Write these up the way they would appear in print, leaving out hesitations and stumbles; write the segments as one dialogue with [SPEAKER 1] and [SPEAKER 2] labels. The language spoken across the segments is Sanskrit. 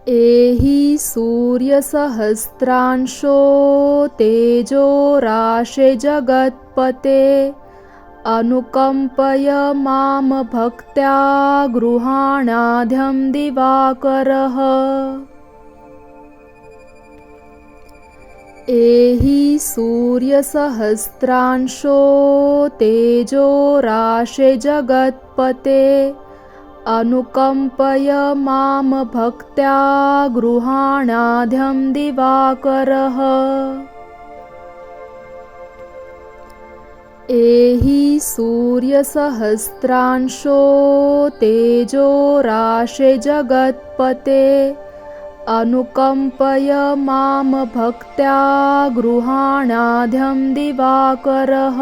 [SPEAKER 1] एहि सूर्यसहस्रांशो तेजो राशे जगत्पते अनुकम्पय मां भक्त्या गृहाणाद्यं दिवाकरः। एहि सूर्यसहस्रांशो तेजो राशे जगत्पते अनुकम्पय मां भक्त्या गृहाणाद्यं दिवाकरः। एहि सूर्यसहस्रांशो तेजो राशे जगत्पते अनुकम्पय मां भक्त्या गृहाणाद्यं दिवाकरः।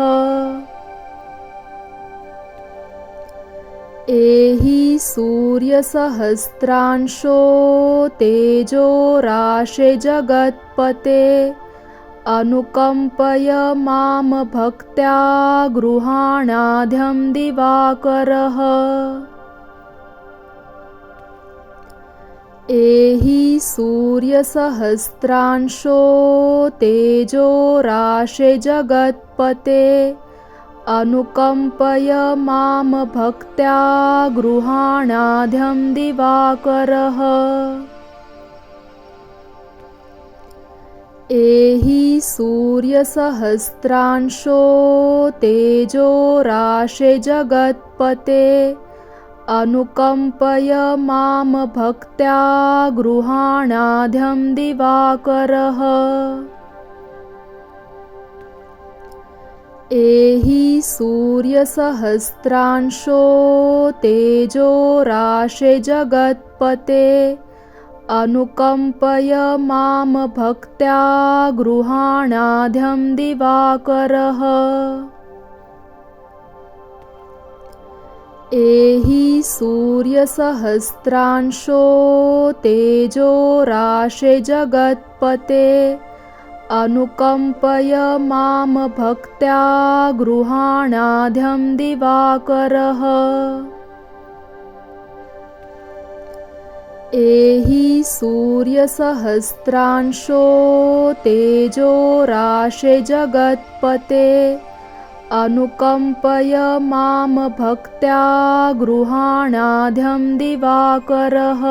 [SPEAKER 1] एहि सूर्यसहस्रांशो तेजो राशे जगत्पते अनुकम्पय मां भक्त्या गृहाणाद्यं दिवाकरः। एहि सूर्यसहस्रांशो तेजो राशे जगत्पते अनुकम्पय मां भक्त्या गृहाणाद्यं दिवाकरः। एहि सूर्यसहस्रांशो तेजो राशे जगत्पते अनुकम्पय मां भक्त्या गृहाणाद्यं दिवाकरः। एहि सूर्यसहस्रांशो तेजो राशे जगत्पते अनुकम्पय मां भक्त्या गृहाणाद्यं दिवाकरः। एहि सूर्यसहस्रांशो तेजो राशे जगत्पते अनुकम्पय मां भक्त्या गृहाणाद्यं दिवाकरः। एहि सूर्यसहस्रांशो तेजो राशे जगत्पते अनुकम्पय मां भक्त्या गृहाणाद्यं दिवाकरः।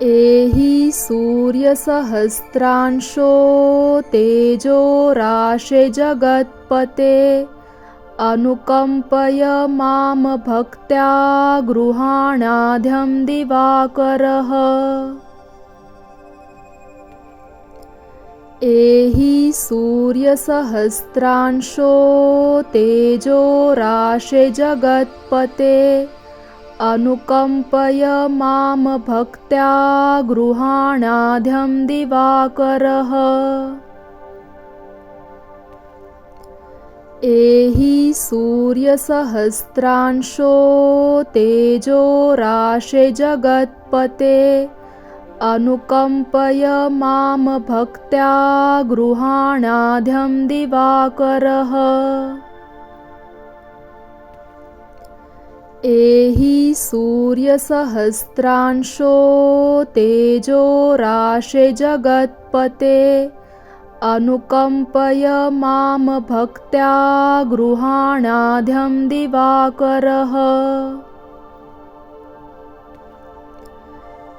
[SPEAKER 1] एहि सूर्यसहस्रांशो तेजो राशे जगत्पते अनुकम्पय मां भक्त्या गृहाणाद्यं दिवाकरः। एहि सूर्यसहस्रांशो तेजो राशे जगत्पते अनुकम्पय मां भक्त्या गृहाणाद्यं दिवाकरः। एहि सूर्यसहस्रांशो तेजो राशे जगत्पते अनुकम्पय मां भक्त्या गृहाणाद्यं दिवाकरः। एहि सूर्यसहस्रांशो तेजो राशे जगत्पते अनुकम्पय मां भक्त्या गृहाणाद्यं दिवाकरः।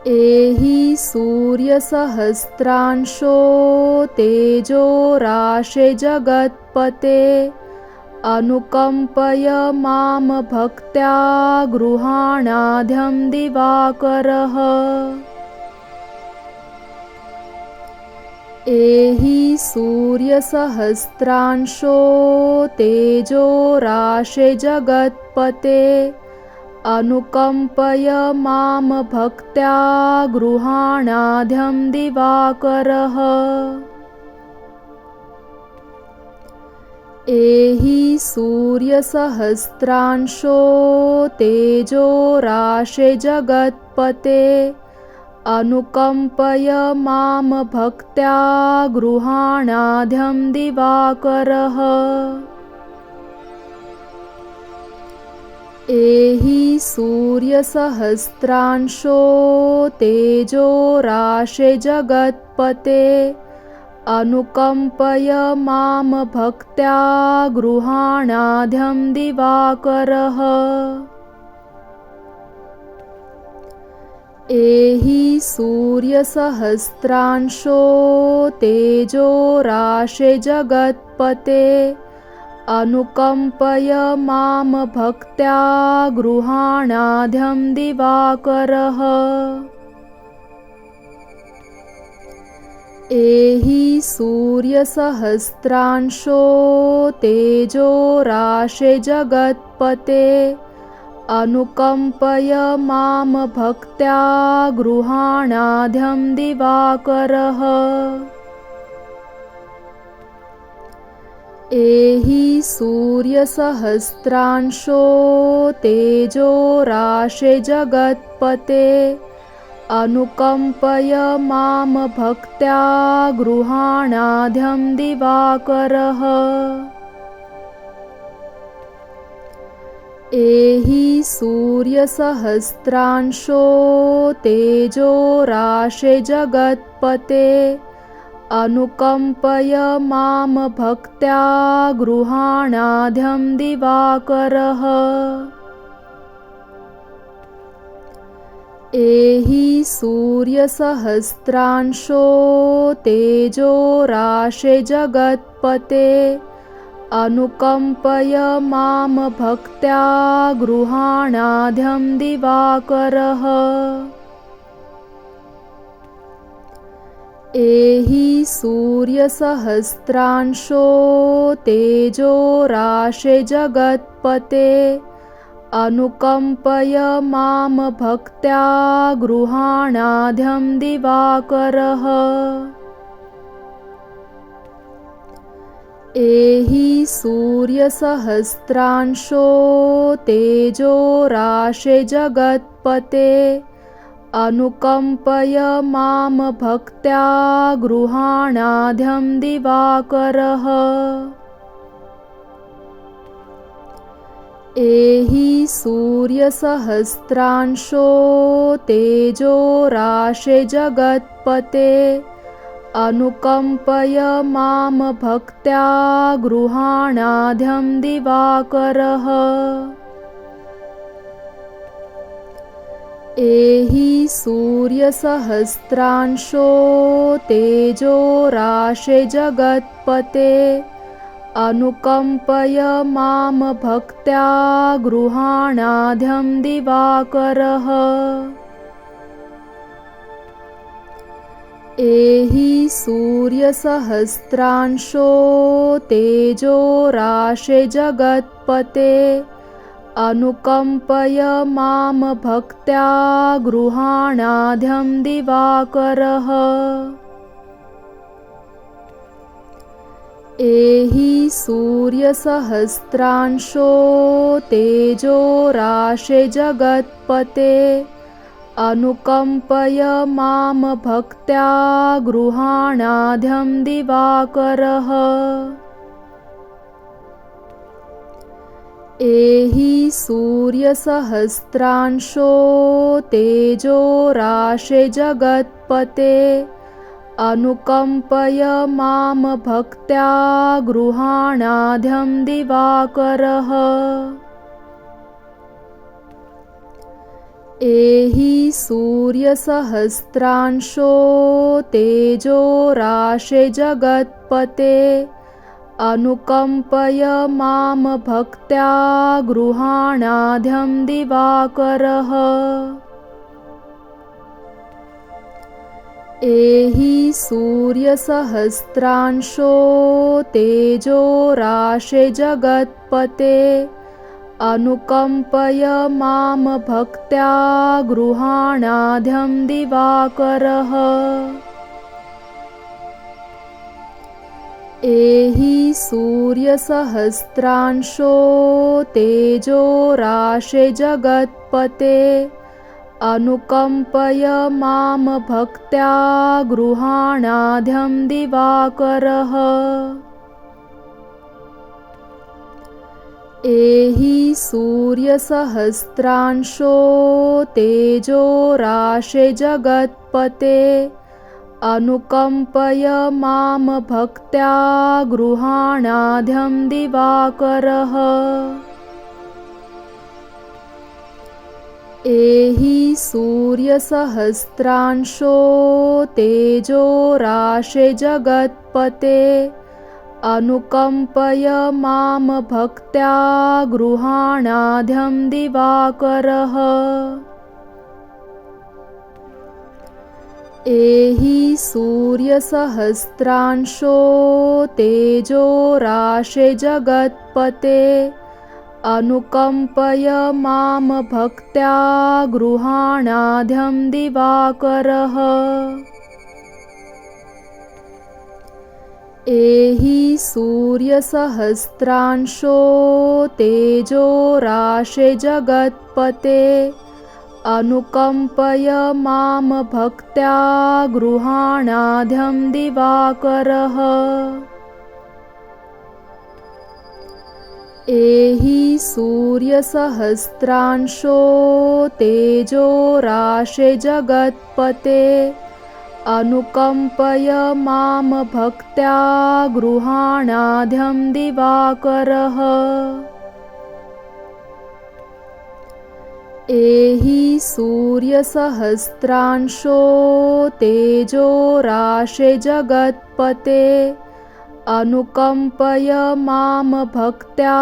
[SPEAKER 1] एहि सूर्यसहस्रांशो तेजो राशे जगत्पते अनुकम्पय मां भक्त्या गृहाणाद्यं दिवाकरः। एहि सूर्यसहस्रांशो तेजो राशे जगत्पते अनुकम्पय मां भक्त्या गृहाणाद्यं दिवाकरः। एहि सूर्यसहस्रांशो तेजो राशे जगत्पते अनुकम्पय मां भक्त्या गृहाणाद्यं दिवाकरः। एहि सूर्यसहस्रांशो तेजो राशे जगत्पते अनुकम्पय मां भक्त्या गृहाणाद्यं दिवाकरः। एहि सूर्यसहस्रांशो तेजो राशे जगत्पते अनुकम्पय मां भक्त्या गृहाणाद्यं दिवाकरः। एहि सूर्यसहस्रांशो तेजो राशे जगत्पते अनुकम्पय मां भक्त्या गृहाणाद्यं दिवाकरः। एहि सूर्यसहस्रांशो तेजो राशे जगत्पते अनुकम्पय मां भक्त्या गृहाणाद्यं दिवाकरः। एहि सूर्यसहस्रांशो तेजो राशे जगत्पते अनुकम्पय मां भक्त्या गृहाणाद्यं दिवाकरः। एहि सूर्यसहस्रांशो तेजो राशे जगत्पते अनुकम्पय मां भक्त्या गृहाणाद्यं दिवाकरः। एहि सूर्यसहस्रांशो तेजो राशे जगत्पते अनुकम्पय मां भक्त्या गृहाणाद्यं दिवाकरः। एहि सूर्यसहस्रांशो तेजो राशे जगत्पते अनुकम्पय मां भक्त्या गृहाणाद्यं दिवाकरः। एहि सूर्यसहस्रांशो तेजो राशे जगत्पते अनुकम्पय मां भक्त्या गृहाणाद्यं दिवाकरः। एहि सूर्यसहस्रांशो तेजो राशे जगत्पते अनुकम्पय मां भक्त्या गृहाणाद्यं दिवाकरः। एहि सूर्यसहस्रांशो तेजो राशे जगत्पते अनुकम्पय मां भक्त्या गृहाणाद्यं दिवाकरः। एहि सूर्यसहस्रांशो तेजो राशे जगत्पते अनुकम्पय मां भक्त्या गृहाणाद्यं दिवाकरः। एहि सूर्यसहस्रांशो तेजो राशे जगत्पते अनुकम्पय मां भक्त्या गृहाणाद्यं दिवाकरः। एहि सूर्यसहस्रांशो तेजो राशे जगत्पते अनुकम्पय मां भक्त्या गृहाणाद्यं दिवाकरः। एहि सूर्यसहस्रांशो तेजो राशे जगत्पते अनुकम्पय मां भक्त्या गृहाणाद्यं दिवाकरः। एहि सूर्यसहस्रांशो तेजो राशे जगत्पते अनुकम्पय मां भक्त्या गृहाणाद्यं दिवाकरः। एहि सूर्यसहस्रांशो तेजो राशे जगत्पते अनुकम्पय मां भक्त्या गृहाणाद्यं दिवाकरः। एहि सूर्यसहस्रांशो तेजो राशे जगत्पते अनुकम्पय मां भक्त्या गृहाणाद्यं दिवाकरः। एहि सूर्यसहस्रांशो तेजो राशे जगत्पते अनुकम्पय मां भक्त्या गृहाणाद्यं दिवाकरः। एहि सूर्यसहस्रांशो तेजो राशे जगत्पते अनुकम्पय मां भक्त्या गृहाणाद्यं दिवाकरः। एहि सूर्यसहस्रांशो तेजो राशे जगत्पते अनुकम्पय मां भक्त्या गृहाणाद्यं दिवाकरः। एहि सूर्यसहस्रांशो तेजो राशे जगत्पते अनुकम्पय मां भक्त्या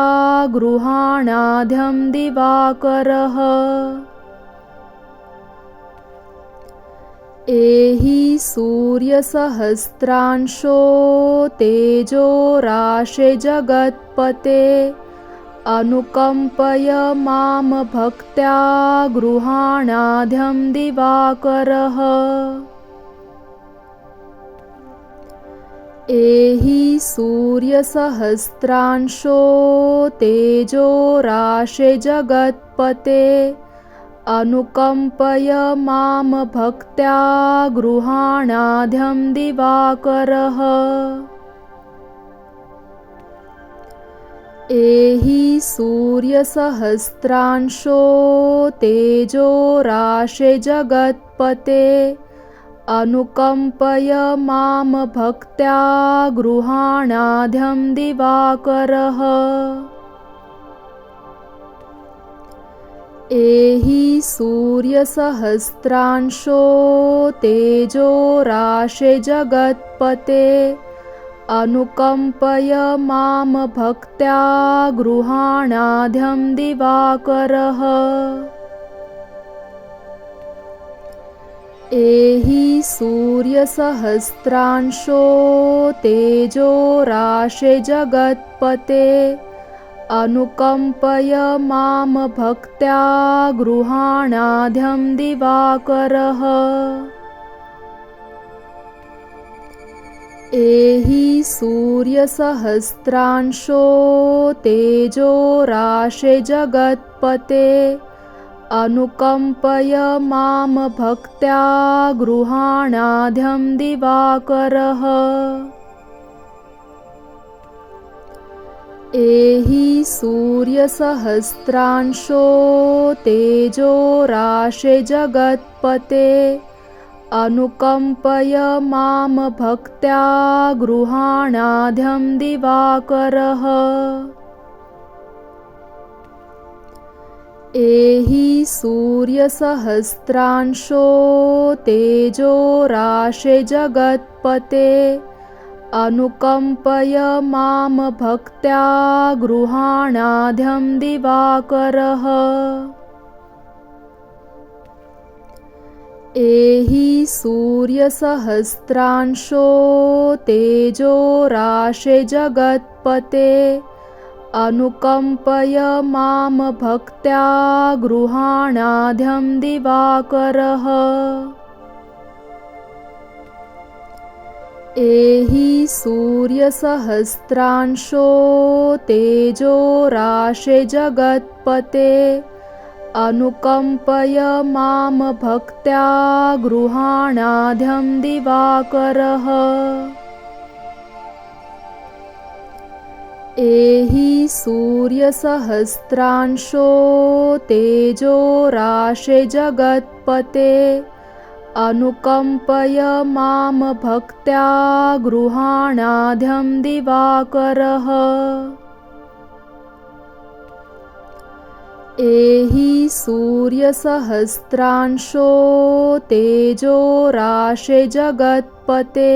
[SPEAKER 1] गृहाणाद्यं दिवाकरः। एहि सूर्यसहस्रांशो तेजो राशे जगत्पते अनुकम्पय मां भक्त्या गृहाणाद्यं दिवाकरः। एहि सूर्यसहस्रांशो तेजो राशे जगत्पते अनुकम्पय मां भक्त्या गृहाणाद्यं दिवाकरः। एहि सूर्यसहस्रांशो तेजो राशे जगत्पते अनुकम्पय मां भक्त्या गृहाणाद्यं दिवाकरः। एहि सूर्यसहस्रांशो तेजो राशे जगत्पते अनुकम्पय मां भक्त्या गृहाणाद्यं दिवाकरः। एहि सूर्यसहस्रांशो तेजो राशे जगत्पते अनुकम्पय मां भक्त्या गृहाणाद्यं दिवाकरः। एहि सूर्यसहस्रांशो तेजो राशे जगत्पते अनुकम्पय मां भक्त्या गृहाणाद्यं दिवाकरः। एहि सूर्यसहस्रांशो तेजो राशे जगत्पते अनुकम्पय मां भक्त्या गृहाणाद्यं दिवाकरः। एहि सूर्यसहस्रांशो तेजो राशे जगत्पते अनुकम्पय मां भक्त्या गृहाणाद्यं दिवाकरः। एहि सूर्यसहस्रांशो तेजो राशे जगत्पते अनुकम्पय मां भक्त्या गृहाणाद्यं दिवाकरः। एहि सूर्यसहस्रांशो तेजो राशे जगत्पते अनुकम्पय मां भक्त्या गृहाणाद्यं दिवाकरः। एहि सूर्यसहस्रांशो तेजो राशे जगत्पते अनुकम्पय मां भक्त्या गृहाणाद्यं दिवाकरः। एहि सूर्यसहस्रांशो तेजो राशे जगत्पते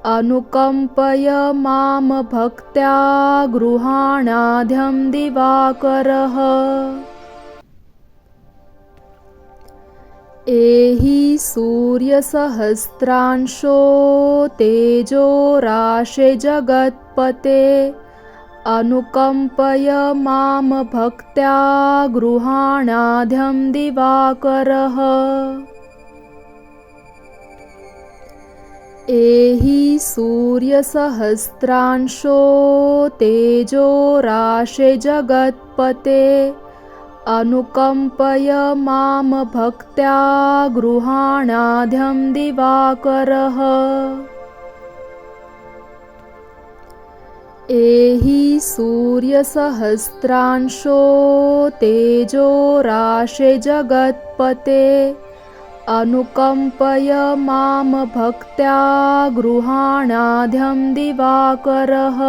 [SPEAKER 1] अनुकम्पय मां भक्त्या गृहाणाद्यं दिवाकरः। एहि सूर्यसहस्रांशो तेजो राशे जगत्पते अनुकम्पय मां भक्त्या गृहाणाद्यं दिवाकरः। एहि सूर्यसहस्रांशो तेजो राशे जगत्पते अनुकम्पय मां भक्त्या गृहाणाद्यं दिवाकरः। एहि सूर्यसहस्रांशो तेजो राशे जगत्पते अनुकम्पय मां भक्त्या गृहाणाद्यं दिवाकरः।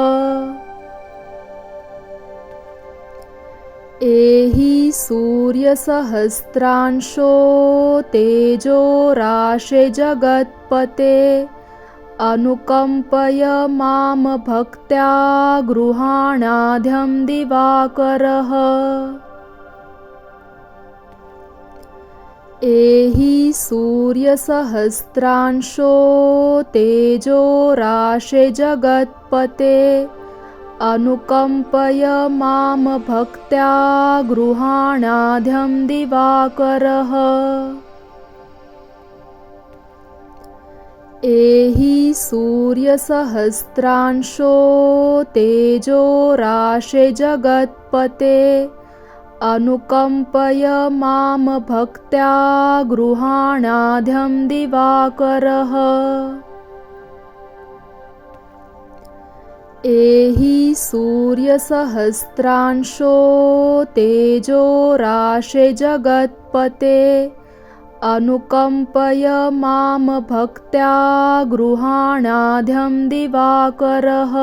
[SPEAKER 1] एहि सूर्यसहस्रांशो तेजो राशे जगत्पते अनुकम्पय मां भक्त्या गृहाणाद्यं दिवाकरः। एहि सूर्यसहस्रांशो तेजो राशे जगत्पते अनुकम्पय मां भक्त्या गृहाणाद्यं दिवाकरः। एहि सूर्यसहस्रांशो तेजो राशे जगत्पते अनुकम्पय मां भक्त्या गृहाणाद्यं दिवाकरः। एहि सूर्यसहस्रांशो तेजो राशे जगत्पते अनुकम्पय मां भक्त्या गृहाणाद्यं दिवाकरः।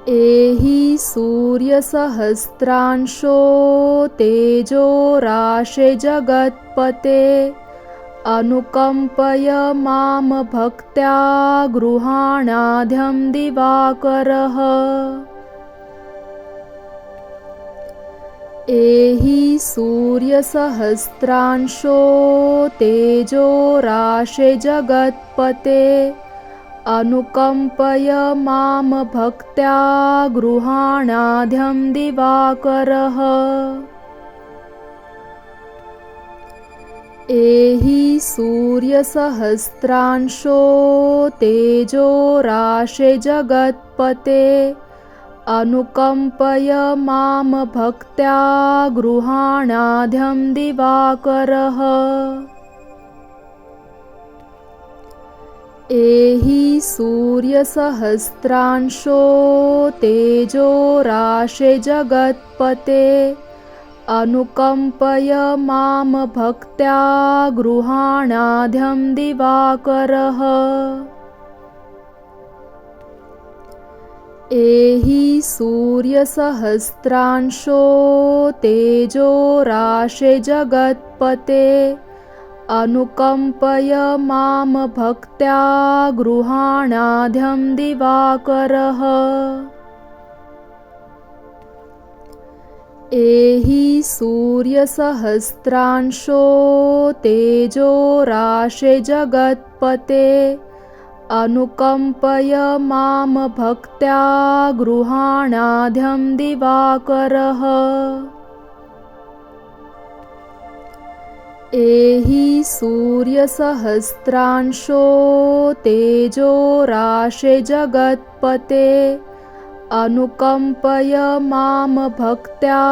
[SPEAKER 1] एहि सूर्यसहस्रांशो तेजो राशे जगत्पते अनुकम्पय मां भक्त्या गृहाणाद्यं दिवाकरः। एहि सूर्यसहस्रांशो तेजो राशे जगत्पते अनुकम्पय मां भक्त्या गृहाणाद्यं दिवाकरः। एहि सूर्यसहस्रांशो तेजो राशे जगत्पते अनुकम्पय मां भक्त्या गृहाणाद्यं दिवाकरः। एहि सूर्यसहस्रांशो तेजो राशे जगत्पते अनुकम्पय मां भक्त्या गृहाणाद्यं दिवाकरः। एहि सूर्यसहस्रांशो तेजो राशे जगत्पते अनुकम्पय मां भक्त्या गृहाणाद्यं दिवाकरः। एहि सूर्यसहस्रांशो तेजो राशे जगत्पते अनुकम्पय मां भक्त्या गृहाणाद्यं दिवाकरः। एहि सूर्यसहस्रांशो तेजो राशे जगत्पते अनुकम्पय मां भक्त्या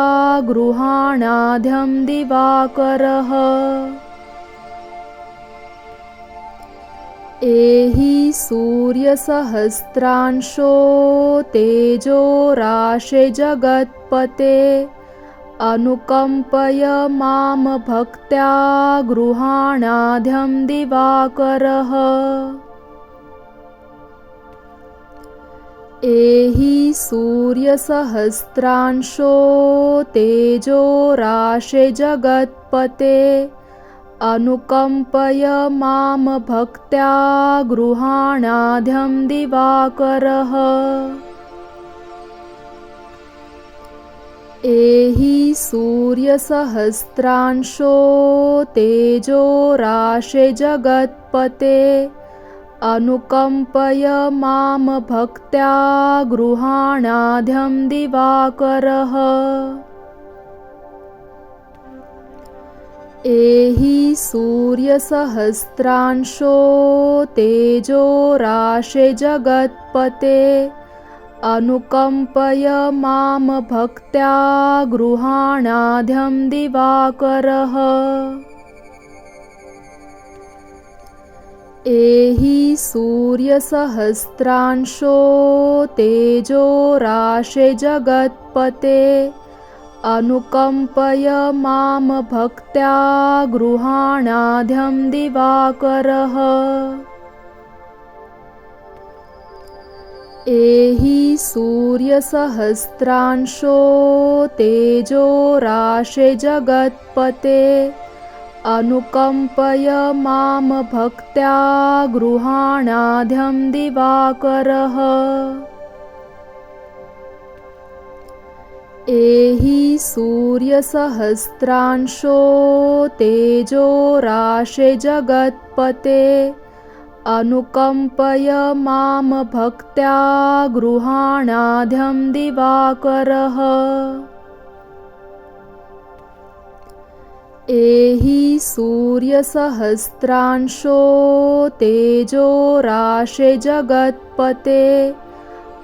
[SPEAKER 1] गृहाणाद्यं दिवाकरः। एहि सूर्यसहस्रांशो तेजो राशे जगत्पते अनुकम्पय मां भक्त्या गृहाणाद्यं दिवाकरः। एहि सूर्यसहस्रांशो तेजो राशे जगत्पते अनुकम्पय मां भक्त्या गृहाणाद्यं दिवाकरः। एहि सूर्यसहस्रांशो तेजो राशे जगत्पते अनुकम्पय मां भक्त्या गृहाणाद्यं दिवाकरः। एहि सूर्यसहस्रांशो तेजो राशे जगत्पते अनुकम्पय मां भक्त्या गृहाणाद्यं दिवाकरः। एहि सूर्यसहस्रांशो तेजो राशे जगत्पते अनुकम्पय मां भक्त्या गृहाणाद्यं दिवाकरः। एहि सूर्यसहस्रांशो तेजो राशे जगत्पते अनुकम्पय मां भक्त्या गृहाणाद्यं दिवाकरः। एहि सूर्यसहस्रांशो तेजो राशे जगत्पते अनुकम्पय मां भक्त्या गृहाणाद्यं दिवाकरः। एहि सूर्यसहस्रांशो तेजो राशे जगत्पते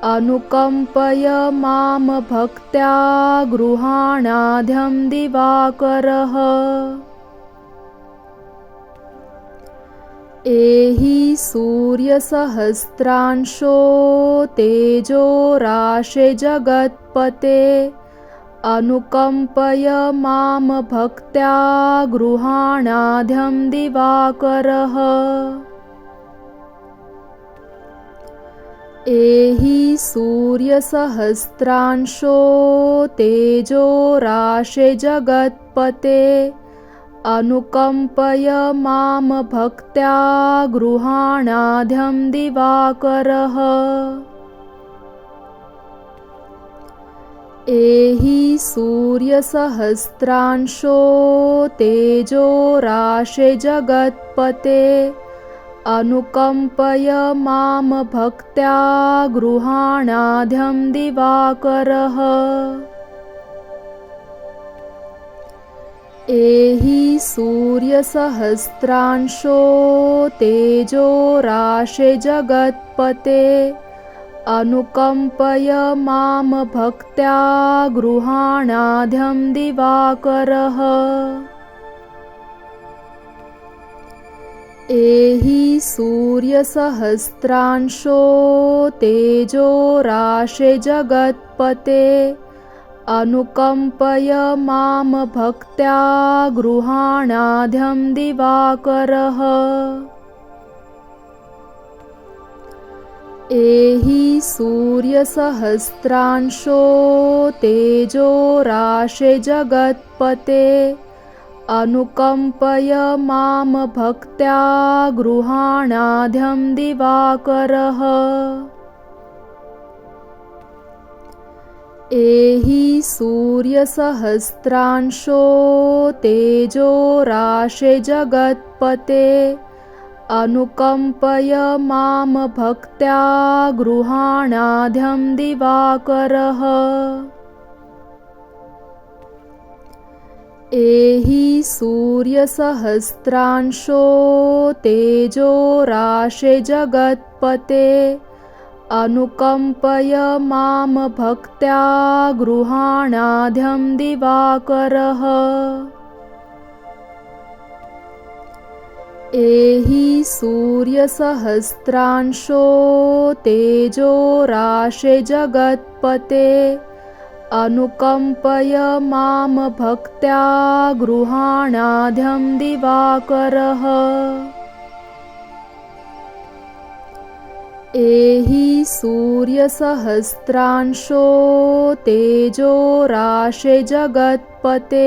[SPEAKER 1] अनुकम्पय मां भक्त्या गृहाणाद्यं दिवाकरः। एहि सूर्यसहस्रांशो तेजो राशे जगत्पते अनुकम्पय मां भक्त्या गृहाणाद्यं दिवाकरः। एहि सूर्यसहस्रांशो तेजो राशे जगत्पते अनुकम्पय मां भक्त्या गृहाणाद्यं दिवाकरः। एहि सूर्यसहस्रांशो तेजो राशे जगत्पते अनुकम्पय मां भक्त्या गृहाणाद्यं दिवाकरः। एहि सूर्यसहस्रांशो तेजो राशे जगत्पते अनुकम्पय मां भक्त्या गृहाणाद्यं दिवाकरः। एहि सूर्यसहस्रांशो तेजो राशे जगत्पते अनुकम्पय मां भक्त्या गृहाणाद्यं दिवाकरः। एहि सूर्यसहस्रांशो तेजो राशे जगत्पते अनुकम्पय मां भक्त्या गृहाणाद्यं दिवाकरः। एहि सूर्यसहस्रांशो तेजो राशे जगत्पते अनुकम्पय मां भक्त्या गृहाणाद्यं दिवाकरः। एहि सूर्यसहस्रांशो तेजो राशे जगत्पते अनुकम्पय मां भक्त्या गृहाणाद्यं दिवाकरः। एहि सूर्यसहस्रांशो तेजो राशे जगत्पते अनुकम्पय मां भक्त्या गृहाणाद्यं दिवाकरः। एहि सूर्यसहस्रांशो तेजो राशे जगत्पते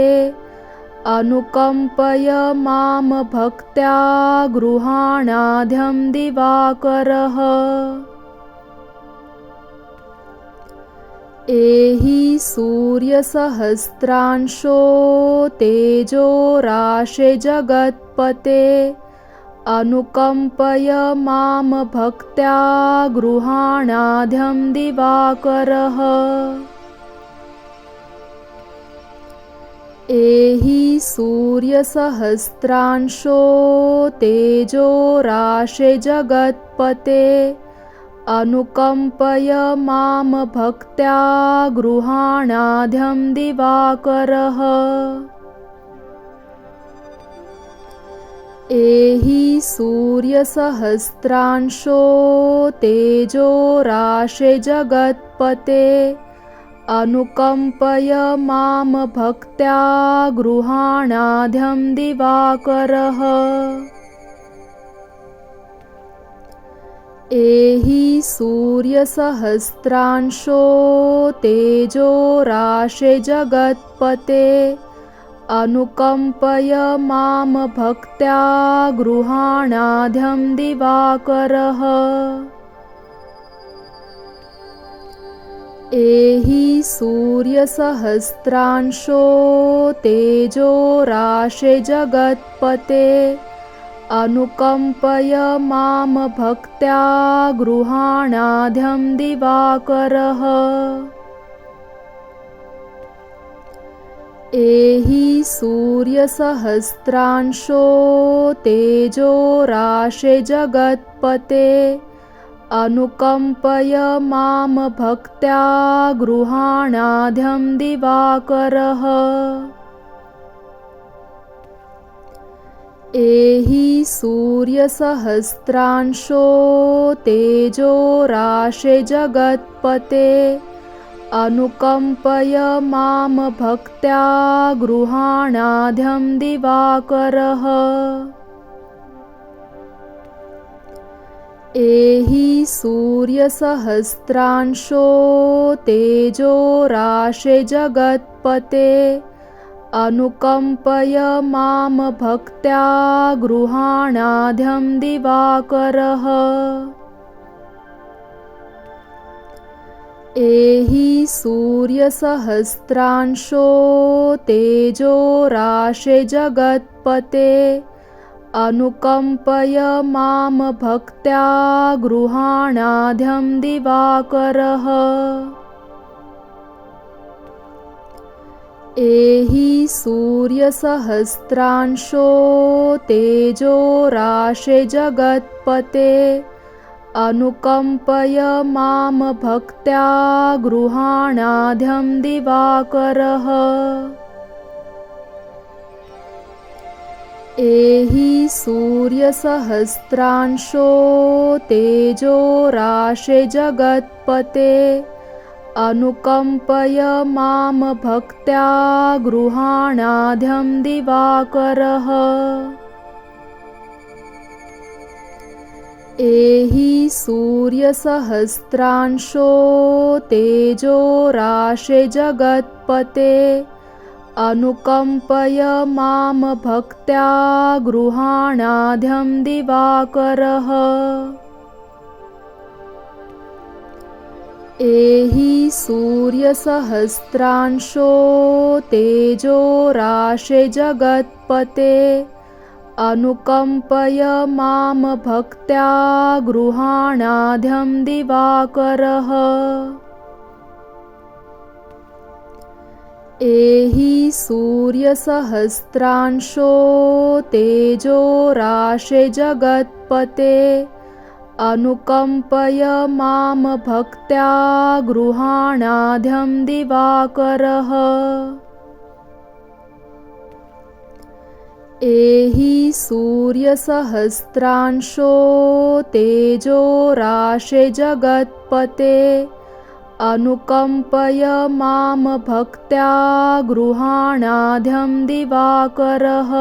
[SPEAKER 1] अनुकम्पय मां भक्त्या गृहाणाद्यं दिवाकरः। एहि सूर्यसहस्रांशो तेजो राशे जगत्पते अनुकम्पय मां भक्त्या गृहाणाद्यं दिवाकरः। एहि सूर्यसहस्रांशो तेजो राशे जगत्पते अनुकम्पय मां भक्त्या गृहाणाद्यं दिवाकरः। एहि सूर्यसहस्रांशो तेजो राशे जगत्पते अनुकम्पय मां भक्त्या गृहाणाद्यं दिवाकरः। एहि सूर्यसहस्रांशो तेजो राशे जगत्पते अनुकम्पय मां भक्त्या गृहाणाद्यं दिवाकरः। एहि सूर्यसहस्रांशो तेजो राशे जगत्पते अनुकम्पय मां भक्त्या गृहाणाद्यं दिवाकरः। एहि सूर्यसहस्रांशो तेजो राशे जगत्पते अनुकम्पय मां भक्त्या गृहाणाद्यं दिवाकरः। एहि सूर्यसहस्रांशो तेजो राशे जगत्पते अनुकम्पय मां भक्त्या गृहाणाद्यं दिवाकरः। एहि सूर्यसहस्रांशो तेजो राशे जगत्पते अनुकम्पय मां भक्त्या गृहाणाद्यं दिवाकरः। एहि सूर्यसहस्रांशो तेजो राशे जगत्पते अनुकम्पय मां भक्त्या गृहाणाद्यं दिवाकरः। एहि सूर्यसहस्रांशो तेजो राशे जगत्पते अनुकम्पय मां भक्त्या गृहाणाद्यं दिवाकरः। एहि सूर्यसहस्रांशो तेजो राशे जगत्पते अनुकम्पय मां भक्त्या गृहाणाद्यं दिवाकरः। एहि सूर्यसहस्रांशो तेजो राशे जगत्पते अनुकम्पय मां भक्त्या गृहाणाद्यं दिवाकरः। एहि सूर्यसहस्रांशो तेजो राशे जगत्पते अनुकम्पय मां भक्त्या गृहाणाद्यं दिवाकरः। एहि सूर्यसहस्रांशो तेजो राशे जगत्पते अनुकम्पय मां भक्त्या गृहाणाद्यं दिवाकरः। एहि सूर्यसहस्रांशो तेजो राशे जगत्पते अनुकम्पय मां भक्त्या गृहाणाद्यं दिवाकरः।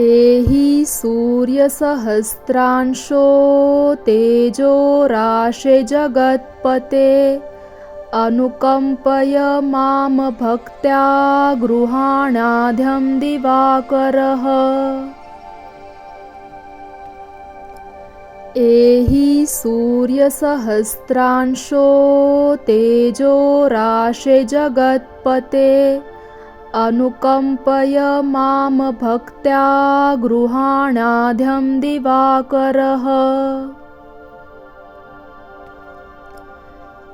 [SPEAKER 1] एहि सूर्यसहस्रांशो तेजो राशे जगत्पते अनुकम्पय मां भक्त्या गृहाणाद्यं दिवाकरः। एहि सूर्यसहस्रांशो तेजो राशे जगत्पते अनुकम्पय मां भक्त्या गृहाणाद्यं दिवाकरः।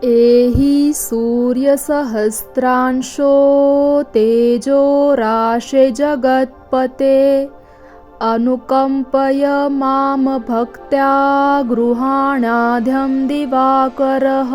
[SPEAKER 1] एहि सूर्यसहस्रांशो तेजो राशे जगत्पते अनुकम्पय मां भक्त्या गृहाणाद्यं दिवाकरः।